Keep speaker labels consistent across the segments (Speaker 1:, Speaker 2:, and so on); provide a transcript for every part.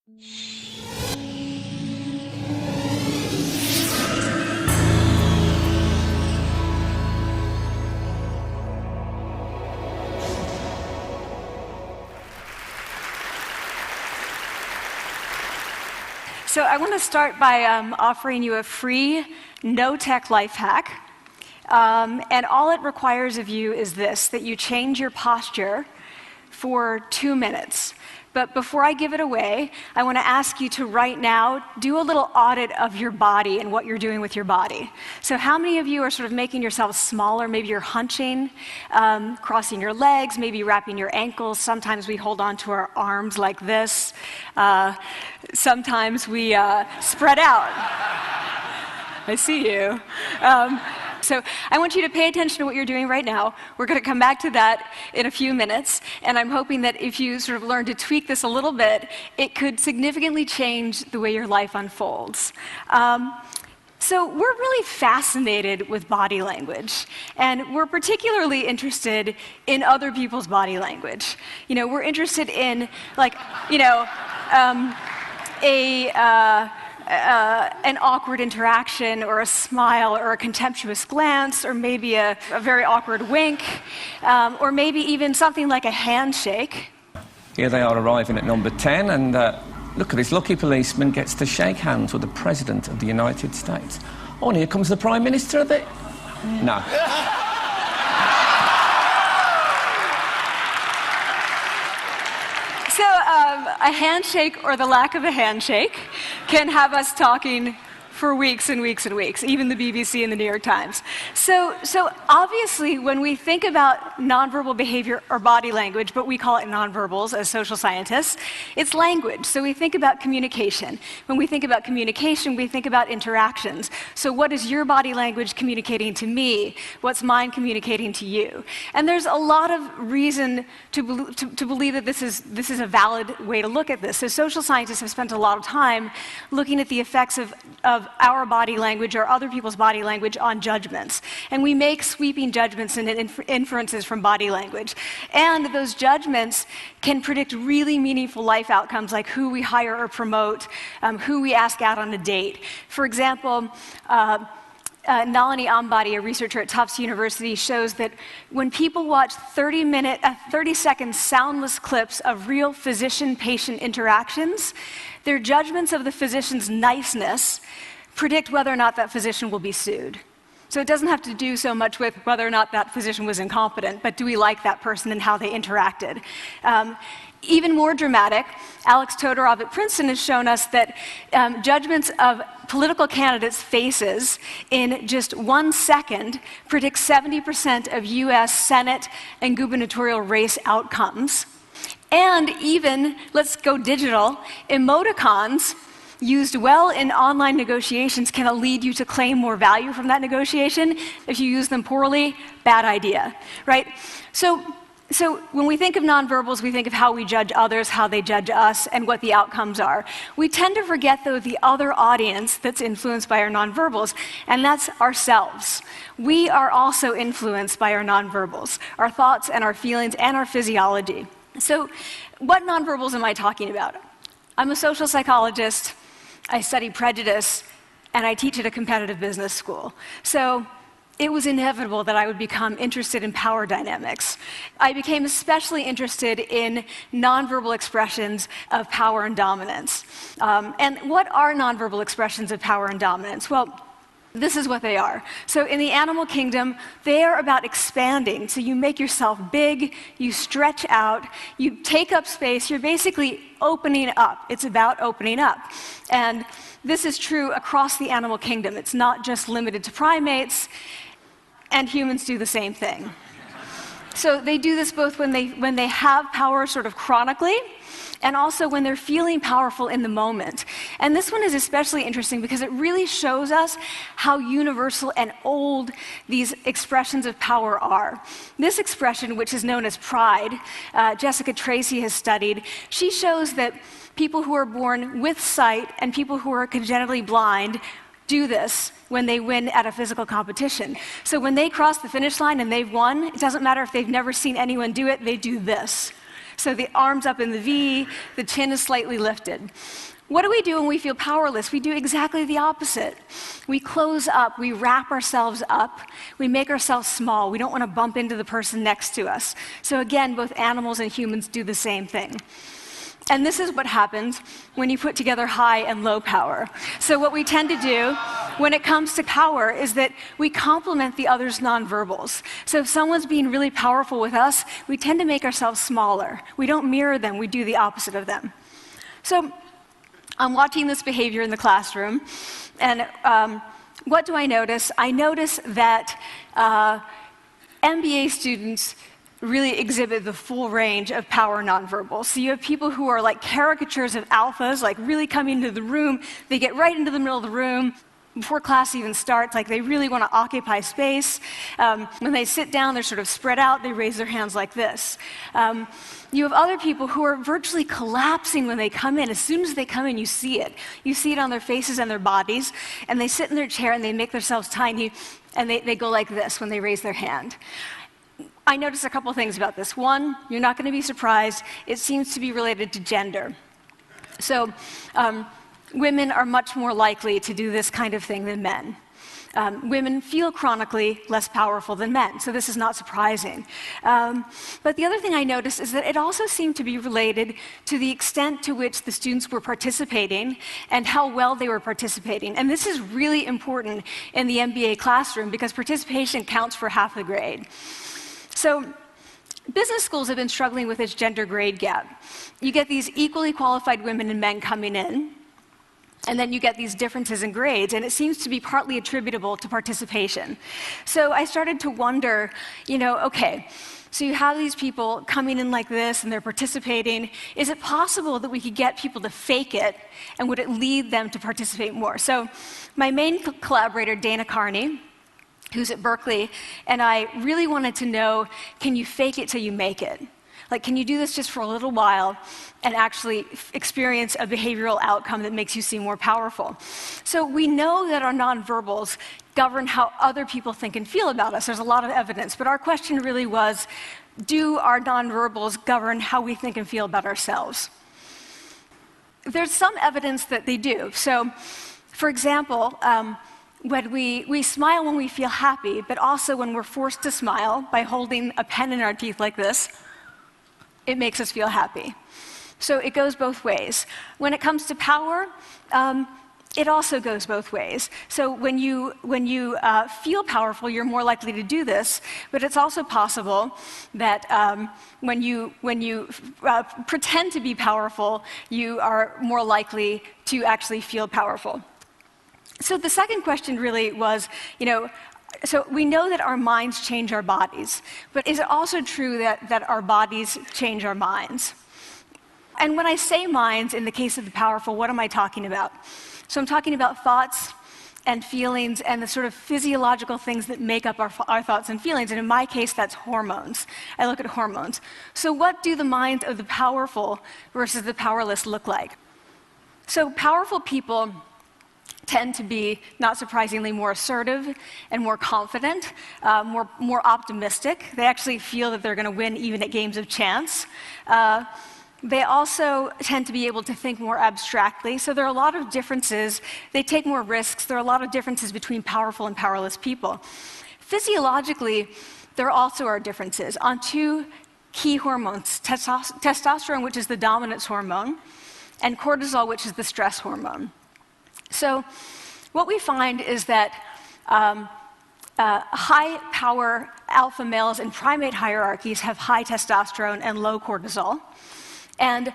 Speaker 1: So I want to start by offering you a free, no-tech life hack. And all it requires of you is this, that you change your posture for 2 minutes. But before I give it away, I want to ask you to right now do a little audit of your body and what you're doing with your body. So how many of you are sort of making yourselves smaller? Maybe you're hunching, crossing your legs, maybe wrapping your ankles. Sometimes we hold on to our arms like this. Sometimes we spread out. I see you. So I want you to pay attention to what you're doing right now. We're going to come back to that in a few minutes, and I'm hoping that if you sort of learn to tweak this a little bit, it could significantly change the way your life unfolds. So we're really fascinated with body language, and we're particularly interested in other people's body language. You know, we're interested in, like, you know, an awkward interaction, or a smile, or a contemptuous glance, or maybe a very awkward wink, or maybe even something like a handshake.
Speaker 2: Here they are arriving at number 10, and look at this lucky policeman gets to shake hands with the President of the United States. Oh, and here comes the Prime Minister of it. No.
Speaker 1: So a handshake, or the lack of a handshake, can have us talking for weeks and weeks and weeks, even the BBC and the New York Times. So obviously, when we think about nonverbal behavior or body language, but we call it nonverbals as social scientists, it's language. So we think about communication. When we think about communication, we think about interactions. So what is your body language communicating to me? What's mine communicating to you? And there's a lot of reason to believe that this is a valid way to look at this. So social scientists have spent a lot of time looking at the effects of our body language or other people's body language on judgments. And we make sweeping judgments and inferences from body language. And those judgments can predict really meaningful life outcomes, like who we hire or promote, who we ask out on a date. For example, Nalini Ambady, a researcher at Tufts University, shows that when people watch 30-second soundless clips of real physician-patient interactions, their judgments of the physician's niceness predict whether or not that physician will be sued. So it doesn't have to do so much with whether or not that physician was incompetent, but do we like that person and how they interacted? Even more dramatic, Alex Todorov at Princeton has shown us that judgments of political candidates' faces in just 1 second predict 70% of US Senate and gubernatorial race outcomes. And even, let's go digital, emoticons used well in online negotiations can lead you to claim more value from that negotiation. If you use them poorly, bad idea, right? So when we think of nonverbals, we think of how we judge others, how they judge us, and what the outcomes are. We tend to forget, though, the other audience that's influenced by our nonverbals, and that's ourselves. We are also influenced by our nonverbals, our thoughts and our feelings and our physiology. So what nonverbals am I talking about? I'm a social psychologist, I study prejudice, and I teach at a competitive business school. So it was inevitable that I would become interested in power dynamics. I became especially interested in nonverbal expressions of power and dominance. And what are nonverbal expressions of power and dominance? Well, this is what they are. So in the animal kingdom, they are about expanding. So you make yourself big, you stretch out, you take up space, you're basically opening up. It's about opening up. And this is true across the animal kingdom. It's not just limited to primates, and humans do the same thing. So they do this both when they have power sort of chronically, and also when they're feeling powerful in the moment. And this one is especially interesting because it really shows us how universal and old these expressions of power are. This expression, which is known as pride, Jessica Tracy has studied, she shows that people who are born with sight and people who are congenitally blind do this when they win at a physical competition. So when they cross the finish line and they've won, it doesn't matter if they've never seen anyone do it, they do this. So the arms up in the V, the chin is slightly lifted. What do we do when we feel powerless? We do exactly the opposite. We close up, we wrap ourselves up, we make ourselves small. We don't want to bump into the person next to us. So again, both animals and humans do the same thing. And this is what happens when you put together high and low power. So what we tend to do when it comes to power is that we complement the other's nonverbals. So if someone's being really powerful with us, we tend to make ourselves smaller. We don't mirror them, we do the opposite of them. So I'm watching this behavior in the classroom, and what do I notice? I notice that MBA students really exhibit the full range of power nonverbals. So you have people who are like caricatures of alphas, like really coming into the room. They get right into the middle of the room before class even starts, like they really want to occupy space. When they sit down, they're sort of spread out. They raise their hands like this. You have other people who are virtually collapsing when they come in. As soon as they come in, you see it. You see it on their faces and their bodies, and they sit in their chair and they make themselves tiny, and they go like this when they raise their hand. I noticed a couple things about this. One, you're not going to be surprised. It seems to be related to gender. So women are much more likely to do this kind of thing than men. Women feel chronically less powerful than men, so this is not surprising. But the other thing I noticed is that it also seemed to be related to the extent to which the students were participating and how well they were participating. And this is really important in the MBA classroom because participation counts for half the grade. So business schools have been struggling with this gender grade gap. You get these equally qualified women and men coming in, and then you get these differences in grades, and it seems to be partly attributable to participation. So I started to wonder, okay, so you have these people coming in like this, and they're participating. Is it possible that we could get people to fake it, and would it lead them to participate more? So my main collaborator, Dana Carney, who's at Berkeley, and I really wanted to know, can you fake it till you make it? Like, can you do this just for a little while and actually experience a behavioral outcome that makes you seem more powerful? So we know that our nonverbals govern how other people think and feel about us. There's a lot of evidence, but our question really was, do our nonverbals govern how we think and feel about ourselves? There's some evidence that they do. So, for example, when we smile when we feel happy, but also when we're forced to smile by holding a pen in our teeth like this, it makes us feel happy. So it goes both ways. When it comes to power, it also goes both ways. So when you feel powerful, you're more likely to do this, but it's also possible that when you pretend to be powerful, you are more likely to actually feel powerful. So the second question really was, so we know that our minds change our bodies, but is it also true that our bodies change our minds? And when I say minds, in the case of the powerful, what am I talking about? So I'm talking about thoughts and feelings and the sort of physiological things that make up our thoughts and feelings. And in my case, that's hormones. I look at hormones. So what do the minds of the powerful versus the powerless look like? So powerful people tend to be, not surprisingly, more assertive and more confident, more optimistic. They actually feel that they're going to win even at games of chance. They also tend to be able to think more abstractly. So there are a lot of differences. They take more risks. There are a lot of differences between powerful and powerless people. Physiologically, there also are differences on two key hormones, testosterone, which is the dominance hormone, and cortisol, which is the stress hormone. So what we find is that high-power alpha males in primate hierarchies have high testosterone and low cortisol. And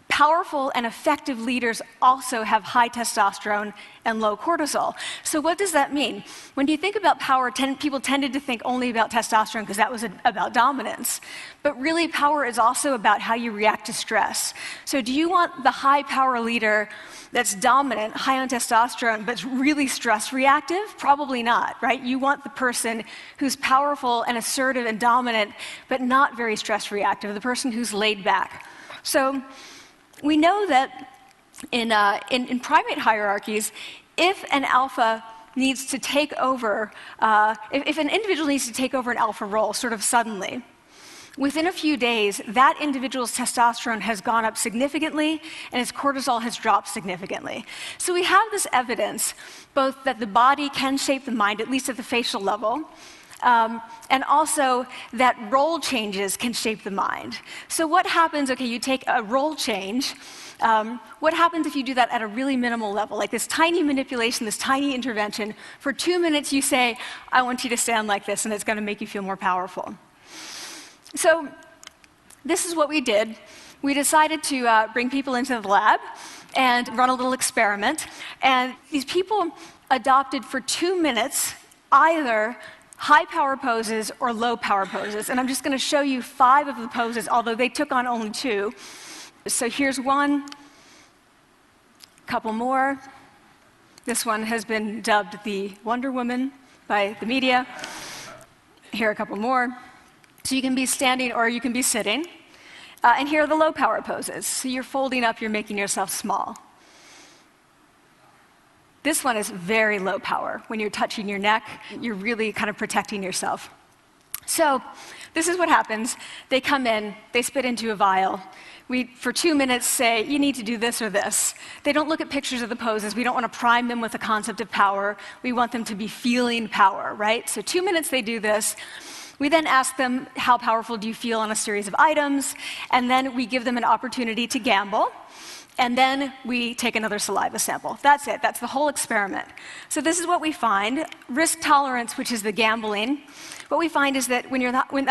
Speaker 1: powerful and effective leaders also have high testosterone and low cortisol. So what does that mean? When you think about power, people tended to think only about testosterone because that was about dominance. But really, power is also about how you react to stress. So do you want the high-power leader that's dominant, high on testosterone, but really stress reactive? Probably not, right? You want the person who's powerful and assertive and dominant, but not very stress reactive, the person who's laid back. So we know that in primate hierarchies, if an alpha needs to take over, if an individual needs to take over an alpha role sort of suddenly, within a few days, that individual's testosterone has gone up significantly and his cortisol has dropped significantly. So we have this evidence, both that the body can shape the mind, at least at the facial level, and also that role changes can shape the mind. So what happens, okay, you take a role change, what happens if you do that at a really minimal level, like this tiny manipulation, this tiny intervention? For 2 minutes you say, I want you to stand like this, and it's going to make you feel more powerful. So this is what we did. We decided to bring people into the lab and run a little experiment. And these people adopted for 2 minutes either high power poses or low power poses. And I'm just going to show you 5 of the poses, although they took on only 2. So here's one, a couple more. This one has been dubbed the Wonder Woman by the media. Here are a couple more. So you can be standing or you can be sitting. And here are the low power poses. So you're folding up, you're making yourself small. This one is very low power. When you're touching your neck, you're really kind of protecting yourself. So this is what happens. They come in, they spit into a vial. We, for 2 minutes, say, you need to do this or this. They don't look at pictures of the poses. We don't want to prime them with the concept of power. We want them to be feeling power, right? So 2 minutes they do this. We then ask them, how powerful do you feel on a series of items? And then we give them an opportunity to gamble. And then we take another saliva sample. That's it. That's the whole experiment. So this is what we find. Risk tolerance, which is the gambling. What we find is that when you're in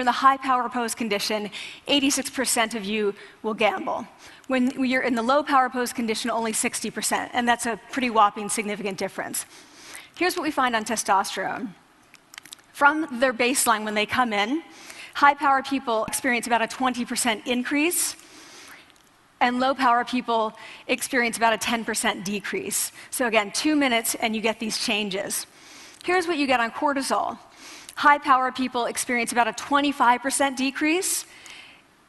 Speaker 1: the high power pose condition, 86% of you will gamble. When you're in the low power pose condition, only 60%. And that's a pretty whopping significant difference. Here's what we find on testosterone. From their baseline when they come in, high power people experience about a 20% increase, and low power people experience about a 10% decrease. So again, 2 minutes and you get these changes. Here's what you get on cortisol. High power people experience about a 25% decrease,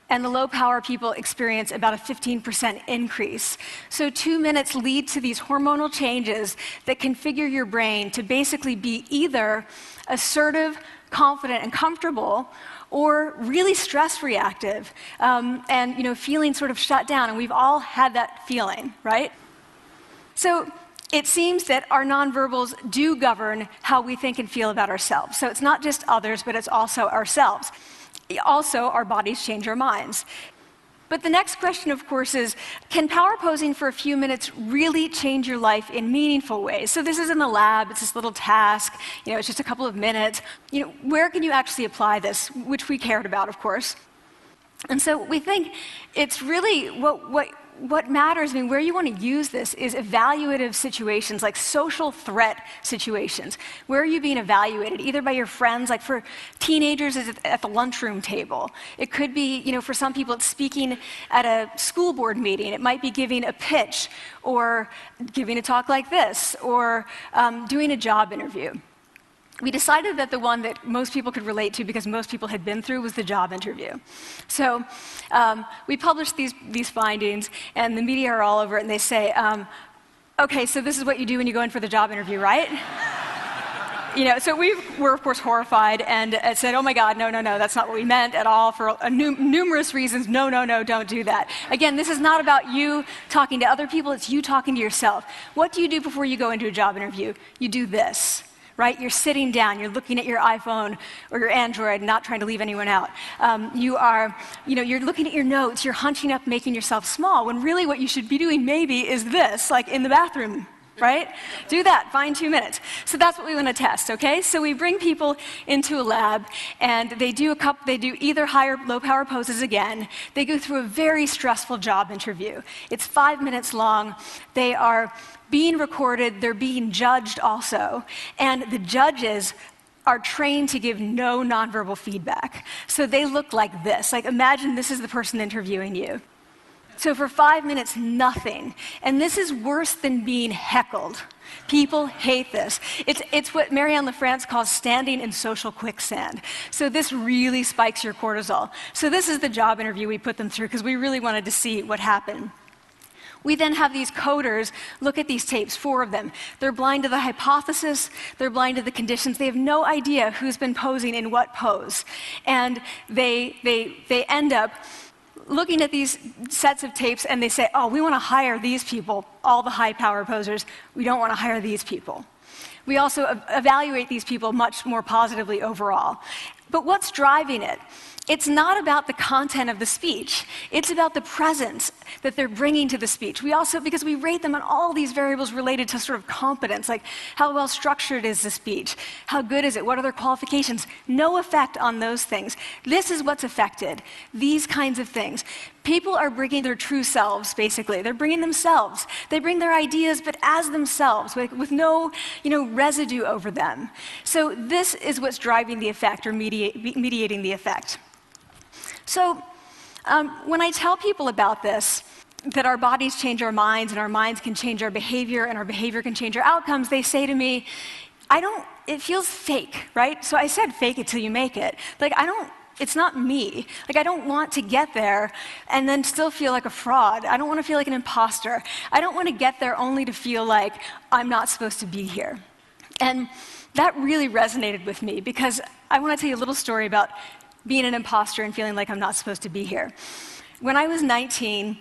Speaker 1: and the low power people experience about a 15% increase. So 2 minutes lead to these hormonal changes that configure your brain to basically be either assertive, confident, and comfortable, or really stress reactive, and feeling sort of shut down. And we've all had that feeling, right? So it seems that our nonverbals do govern how we think and feel about ourselves. So it's not just others, but it's also ourselves. Also, our bodies change our minds. But the next question, of course, is, can power posing for a few minutes really change your life in meaningful ways? So this is in the lab, it's this little task, it's just a couple of minutes. Where can you actually apply this, which we cared about, of course. And so we think it's really what matters, where you want to use this is evaluative situations, like social threat situations. Where are you being evaluated? Either by your friends, like for teenagers, it's at the lunchroom table. It could be, for some people, it's speaking at a school board meeting. It might be giving a pitch, or giving a talk like this, or doing a job interview. We decided that the one that most people could relate to, because most people had been through, was the job interview. So we published these findings, and the media are all over it, and they say, okay, so this is what you do when you go in for the job interview, right? So we were, of course, horrified, and said, oh my God, no, that's not what we meant at all, for numerous reasons. No, don't do that. Again, this is not about you talking to other people, it's you talking to yourself. What do you do before you go into a job interview? You do this. Right? You're sitting down, you're looking at your iPhone or your Android, not trying to leave anyone out. You're looking at your notes, you're hunching up, making yourself small, when really what you should be doing maybe is this, like in the bathroom, right? Do that, find 2 minutes. So that's what we want to test, okay? So we bring people into a lab, and they do either high or low power poses again. They go through a very stressful job interview. It's 5 minutes long. They are being recorded, they're being judged also, and the judges are trained to give no nonverbal feedback. So they look like this. Like, imagine this is the person interviewing you. So for 5 minutes, nothing. And this is worse than being heckled. People hate this. It's what Marianne LaFrance calls standing in social quicksand. So this really spikes your cortisol. So this is the job interview we put them through, because we really wanted to see what happened. We then have these coders look at these tapes, 4 of them. They're blind to the hypothesis, they're blind to the conditions. They have no idea who's been posing in what pose. And they end up looking at these sets of tapes and they say, oh, we want to hire these people, all the high-power posers. We don't want to hire these people. We also evaluate these people much more positively overall. But what's driving it? It's not about the content of the speech. It's about the presence that they're bringing to the speech. We also, because we rate them on all these variables related to sort of competence, like how well structured is the speech? How good is it? What are their qualifications? No effect on those things. This is what's affected, these kinds of things. People are bringing their true selves, basically. They're bringing themselves. They bring their ideas, but as themselves, with no residue over them. So this is what's driving the effect or mediating the effect. So when I tell people about this, that our bodies change our minds and our minds can change our behavior and our behavior can change our outcomes, they say to me, it feels fake, right? So I said fake it till you make it. Like, it's not me. Like, I don't want to get there and then still feel like a fraud. I don't want to feel like an imposter. I don't want to get there only to feel like I'm not supposed to be here. And that really resonated with me because I want to tell you a little story about being an imposter and feeling like I'm not supposed to be here. When I was 19,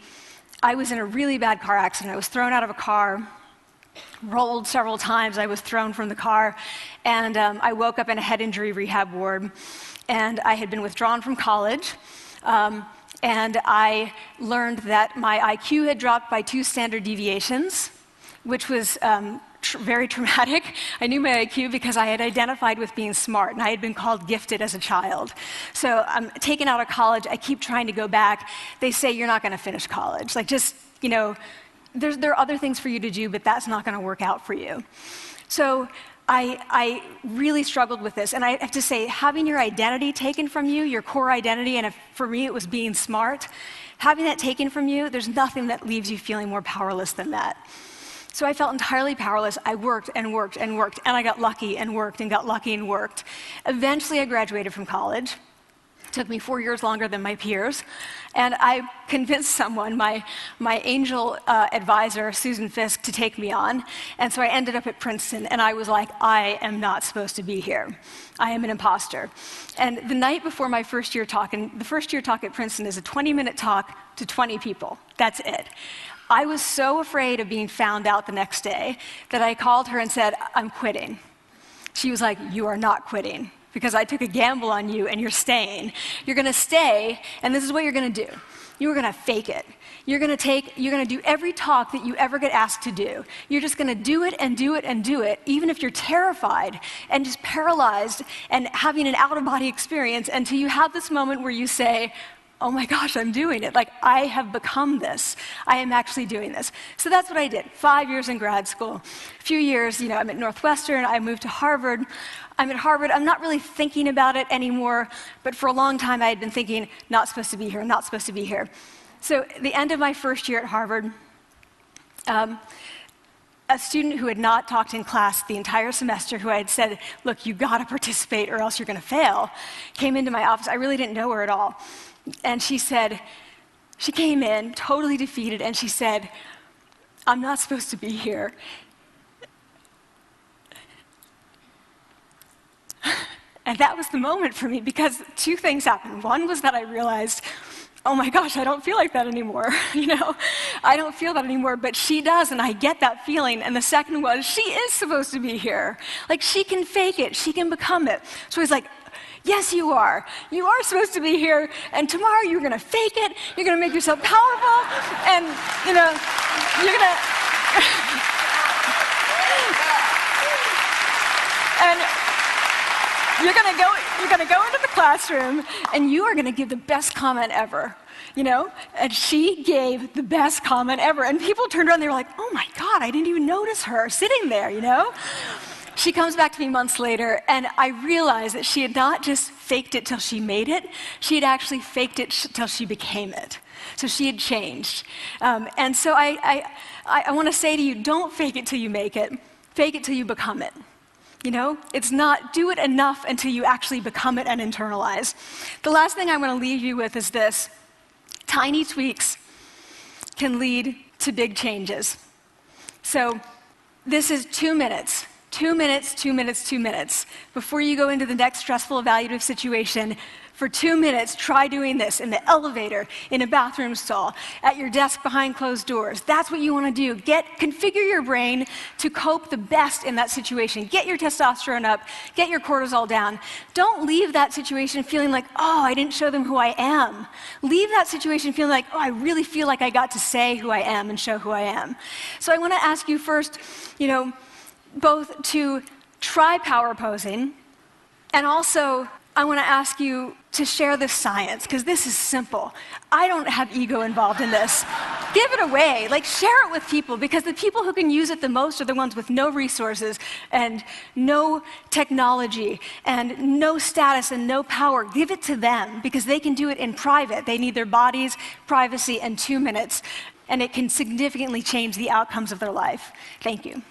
Speaker 1: I was in a really bad car accident. I was thrown out of a car, rolled several times. I was thrown from the car, and I woke up in a head injury rehab ward. And I had been withdrawn from college, and I learned that my IQ had dropped by 2 standard deviations, which was very traumatic. I knew my IQ because I had identified with being smart, and I had been called gifted as a child. So I'm taken out of college. I keep trying to go back. They say, you're not going to finish college. Like, just, there are other things for you to do, but that's not going to work out for you. So I really struggled with this. And I have to say, having your identity taken from you, your core identity, and for me it was being smart, having that taken from you, there's nothing that leaves you feeling more powerless than that. So I felt entirely powerless. I worked and worked and worked, and I got lucky and worked and got lucky and worked. Eventually I graduated from college. It took me 4 years longer than my peers. And I convinced someone, my angel advisor, Susan Fisk, to take me on. And so I ended up at Princeton, and I was like, I am not supposed to be here. I am an imposter. And the night before my first year talk, and the first year talk at Princeton is a 20-minute talk to 20 people. That's it. I was so afraid of being found out the next day that I called her and said, I'm quitting. She was like, you are not quitting, because I took a gamble on you and you're staying. You're going to stay, and this is what you're going to do. You're going to fake it. You're going to do every talk that you ever get asked to do. You're just going to do it and do it and do it, even if you're terrified and just paralyzed and having an out-of-body experience, until you have this moment where you say, oh my gosh, I'm doing it. Like, I have become this. I am actually doing this. So that's what I did. 5 years in grad school. A few years, I'm at Northwestern. I moved to Harvard. I'm at Harvard. I'm not really thinking about it anymore, but for a long time I had been thinking, not supposed to be here, not supposed to be here. So at the end of my first year at Harvard, a student who had not talked in class the entire semester, who I had said, look, you gotta participate or else you're gonna fail, came into my office. I really didn't know her at all. And she came in totally defeated, and she said, I'm not supposed to be here. And that was the moment for me, because 2 things happened. One was that I realized, oh my gosh, I don't feel like that anymore. I don't feel that anymore, but she does, and I get that feeling. And the second was, she is supposed to be here. Like, she can fake it, she can become it. So he's like, yes, you are. You are supposed to be here, and tomorrow you're going to fake it, you're going to make yourself powerful, and, you're going to... and you're going to go into the classroom, and you are going to give the best comment ever, And she gave the best comment ever, and people turned around, they were like, oh my God, I didn't even notice her sitting there, She comes back to me months later, and I realized that she had not just faked it till she made it, she had actually faked it till she became it. So she had changed. And so I want to say to you, don't fake it till you make it. Fake it till you become it. It's not do it enough until you actually become it and internalize. The last thing I'm going to leave you with is this. Tiny tweaks can lead to big changes. So this is 2 minutes. 2 minutes, 2 minutes, 2 minutes. Before you go into the next stressful evaluative situation, for 2 minutes, try doing this in the elevator, in a bathroom stall, at your desk behind closed doors. That's what you want to do. Configure your brain to cope the best in that situation. Get your testosterone up, get your cortisol down. Don't leave that situation feeling like, oh, I didn't show them who I am. Leave that situation feeling like, oh, I really feel like I got to say who I am and show who I am. So I want to ask you first, both to try power posing, and also I want to ask you to share this science, because this is simple. I don't have ego involved in this. Give it away, share it with people, because the people who can use it the most are the ones with no resources and no technology and no status and no power. Give it to them, because they can do it in private. They need their bodies, privacy, and 2 minutes, and it can significantly change the outcomes of their life. Thank you.